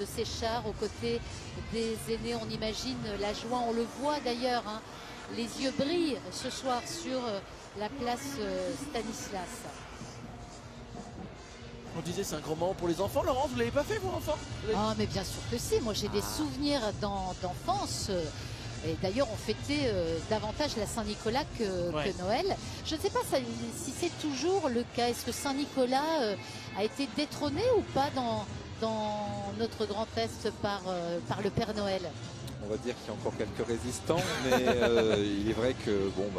de ces chars aux côtés des aînés. On imagine la joie, on le voit d'ailleurs, hein. Les yeux brillent ce soir sur la place Stanislas. On disait c'est un grand moment pour les enfants. Laurence, vous l'avez pas fait, vous, enfants? Ah, mais bien sûr que si. Moi, j'ai des souvenirs d'enfance. Et d'ailleurs, on fêtait davantage la Saint-Nicolas que Noël. Je ne sais pas si c'est toujours le cas. Est-ce que Saint-Nicolas a été détrôné ou pas dans notre Grand Est par le Père Noël? On va dire qu'il y a encore quelques résistants, mais il est vrai que bon,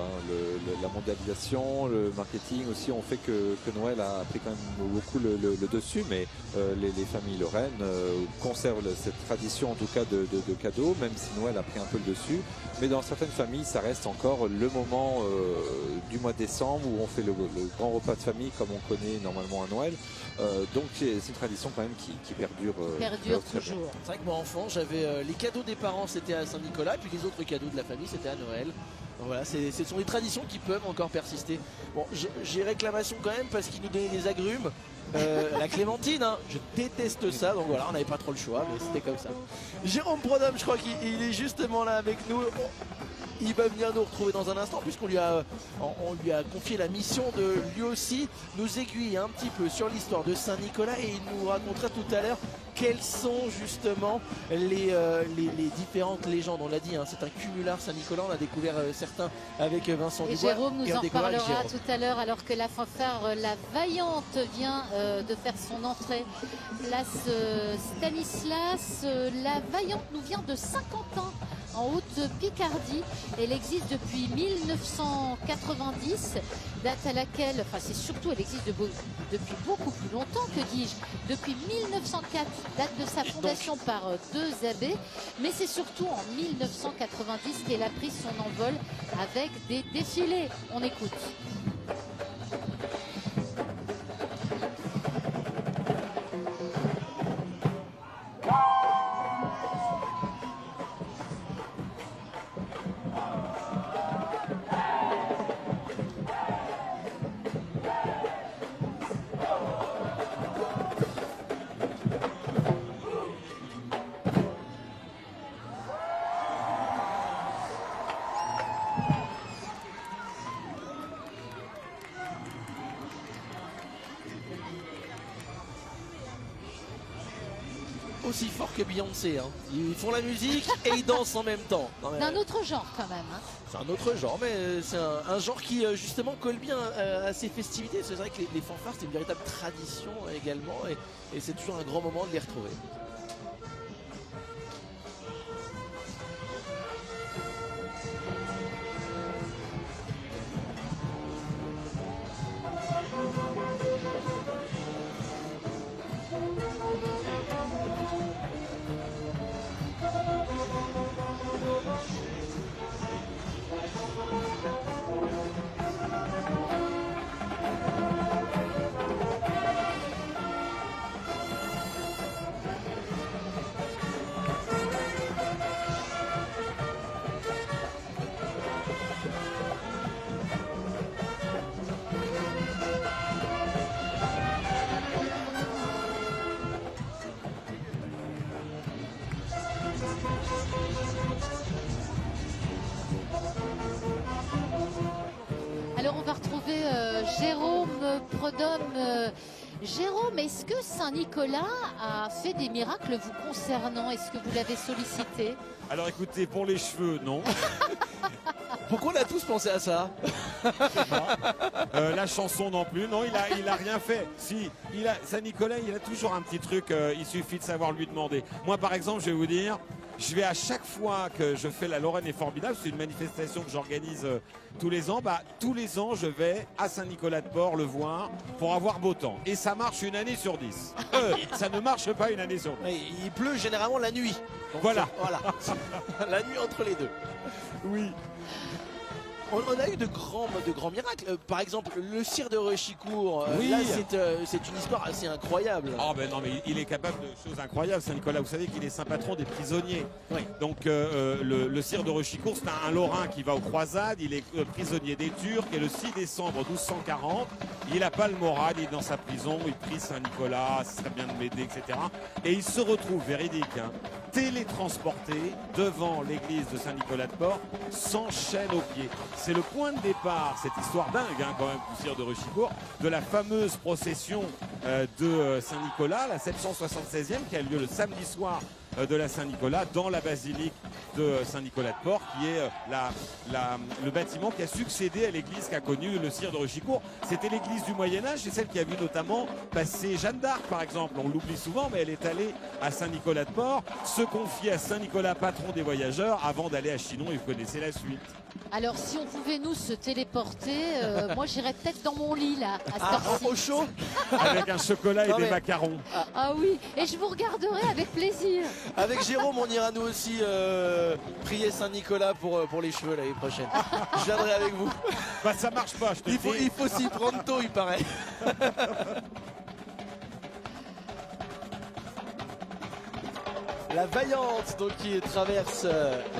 la mondialisation, le marketing aussi ont fait que Noël a pris quand même beaucoup le dessus, mais les familles lorraines conservent cette tradition en tout cas de cadeaux, même si Noël a pris un peu le dessus. Mais dans certaines familles, ça reste encore le moment du mois de décembre où on fait le grand repas de famille comme on connaît normalement à Noël. Donc c'est une tradition quand même qui perdure. Perdure toujours. C'est vrai que moi enfant, j'avais les cadeaux des parents, c'était à Saint-Nicolas, puis les autres cadeaux de la famille, c'était à Noël. Donc voilà, ce sont des traditions qui peuvent encore persister. Bon, j'ai réclamation quand même parce qu'ils nous donnaient des agrumes. La clémentine, hein, je déteste ça, donc voilà, on n'avait pas trop le choix, mais c'était comme ça. Jérôme Prodhomme, je crois qu'il est justement là avec nous. Il va venir nous retrouver dans un instant puisqu'on lui a confié la mission de lui aussi nous aiguiller un petit peu sur l'histoire de Saint-Nicolas, et il nous racontera tout à l'heure quelles sont justement les différentes légendes. On l'a dit, hein, c'est un cumulard Saint-Nicolas, on a découvert certains avec Vincent Et Dubois. Jérôme nous en reparlera tout à l'heure alors que la fanfare La Vaillante vient de faire son entrée. Place Stanislas, La Vaillante nous vient de Saint-Quentin en Haute-Picardie. Elle existe depuis 1990, date à laquelle, enfin c'est surtout, elle existe depuis beaucoup plus longtemps, que dis-je, depuis 1904, date de sa fondation par deux abbés, mais c'est surtout en 1990 qu'elle a pris son envol avec des défilés. On écoute. Aussi fort que Beyoncé, hein. Ils font la musique et ils dansent en même temps. C'est un autre genre quand même, hein. C'est un autre genre, mais c'est un genre qui justement colle bien à ces festivités. C'est vrai que les fanfares, c'est une véritable tradition également, et c'est toujours un grand moment de les retrouver. Alors on va retrouver Jérôme Prodhomme. Jérôme, est-ce que Saint-Nicolas a fait des miracles vous concernant? Est-ce que vous l'avez sollicité? Alors écoutez, pour les cheveux, non. Pourquoi on a tous pensé à ça? La chanson non plus, non, il a rien fait. Si, Saint-Nicolas, il a toujours un petit truc, il suffit de savoir lui demander. Moi par exemple, je vais vous dire, je vais à chaque fois que je fais la Lorraine est formidable, c'est une manifestation que j'organise tous les ans. Tous les ans, je vais à Saint-Nicolas-de-Port le voir pour avoir beau temps. Et ça marche une année sur 10. Ça ne marche pas une année sur 10. Il pleut généralement la nuit. Donc voilà. La nuit entre les deux. Oui. On a eu de grands miracles. Par exemple, le sire de Rechicourt. Oui. Là, c'est une histoire assez incroyable. Oh ben non, mais il est capable de choses incroyables, Saint-Nicolas. Vous savez qu'il est saint patron des prisonniers. Oui. Donc le sire de Rechicourt, c'est un Lorrain qui va aux croisades. Il est prisonnier des Turcs et le 6 décembre 1240, il a pas le moral, il est dans sa prison, il prie Saint-Nicolas, ce serait bien de m'aider, etc. Et il se retrouve, véridique, hein, télétransporté devant l'église de Saint-Nicolas-de-Port sans chaîne aux pieds. C'est le point de départ, cette histoire dingue hein, quand même du sire de Rechicourt, de la fameuse procession de Saint-Nicolas, la 776e qui a lieu le samedi soir de la Saint-Nicolas dans la basilique de Saint-Nicolas-de-Port, qui est le bâtiment qui a succédé à l'église qu'a connue le sire de Rechicourt. C'était l'église du Moyen-Âge, c'est celle qui a vu notamment passer Jeanne d'Arc par exemple. On l'oublie souvent, mais elle est allée à Saint-Nicolas-de-Port, se confier à Saint-Nicolas, patron des voyageurs, avant d'aller à Chinon, et vous connaissez la suite. Alors si on pouvait nous se téléporter, moi j'irais peut-être dans mon lit là, à cette heure-ci. Au chaud. Avec un chocolat et des macarons. Ah oui, et je vous regarderai avec plaisir. Avec Jérôme, on ira nous aussi prier Saint-Nicolas pour les cheveux l'année prochaine. Je viendrai avec vous. Bah ça marche pas, je te dis. Il faut s'y prendre tôt, il paraît. La Vaillante donc qui traverse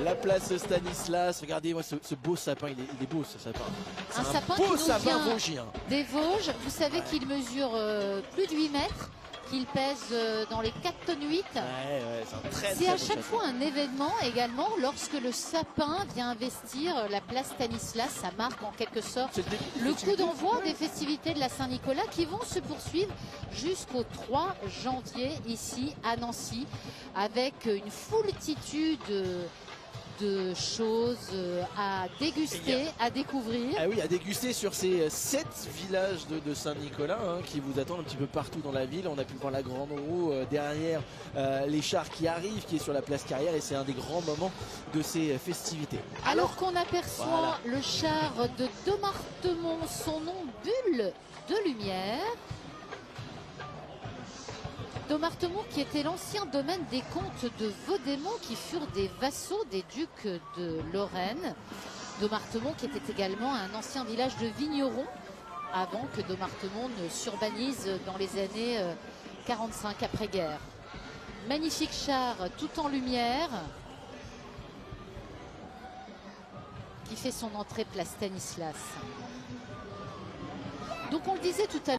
la place Stanislas. Regardez-moi ce beau sapin, il est beau ce sapin. Un sapin beau qui nous sapin vient vosgien. des Vosges. Vous savez qu'il mesure plus de 8 mètres, qu'il pèse dans les 4 tonnes 8. Ouais, c'est un très C'est très à beau chaque sapin. fois un événement également lorsque le sapin vient investir la place Stanislas. Ça marque en quelque sorte C'est le début du le festival. coup d'envoi des festivités de la Saint-Nicolas qui vont se poursuivre jusqu'au 3 janvier ici à Nancy avec une foultitude de choses à déguster, à découvrir. Ah oui, à déguster sur ces 7 villages de Saint-Nicolas hein, qui vous attendent un petit peu partout dans la ville. On a pu voir la grande roue derrière les chars qui arrivent, qui est sur la place Carrière, et c'est un des grands moments de ces festivités. Alors qu'on aperçoit Voilà. le char de Dommartemont, son nom Bulle de lumière. Dommartemont qui était l'ancien domaine des comtes de Vaudémont qui furent des vassaux des ducs de Lorraine. Dommartemont qui était également un ancien village de vignerons avant que Dommartemont ne s'urbanise dans les années 45 après-guerre. Magnifique char tout en lumière qui fait son entrée place Stanislas. Donc on le disait tout à l'heure.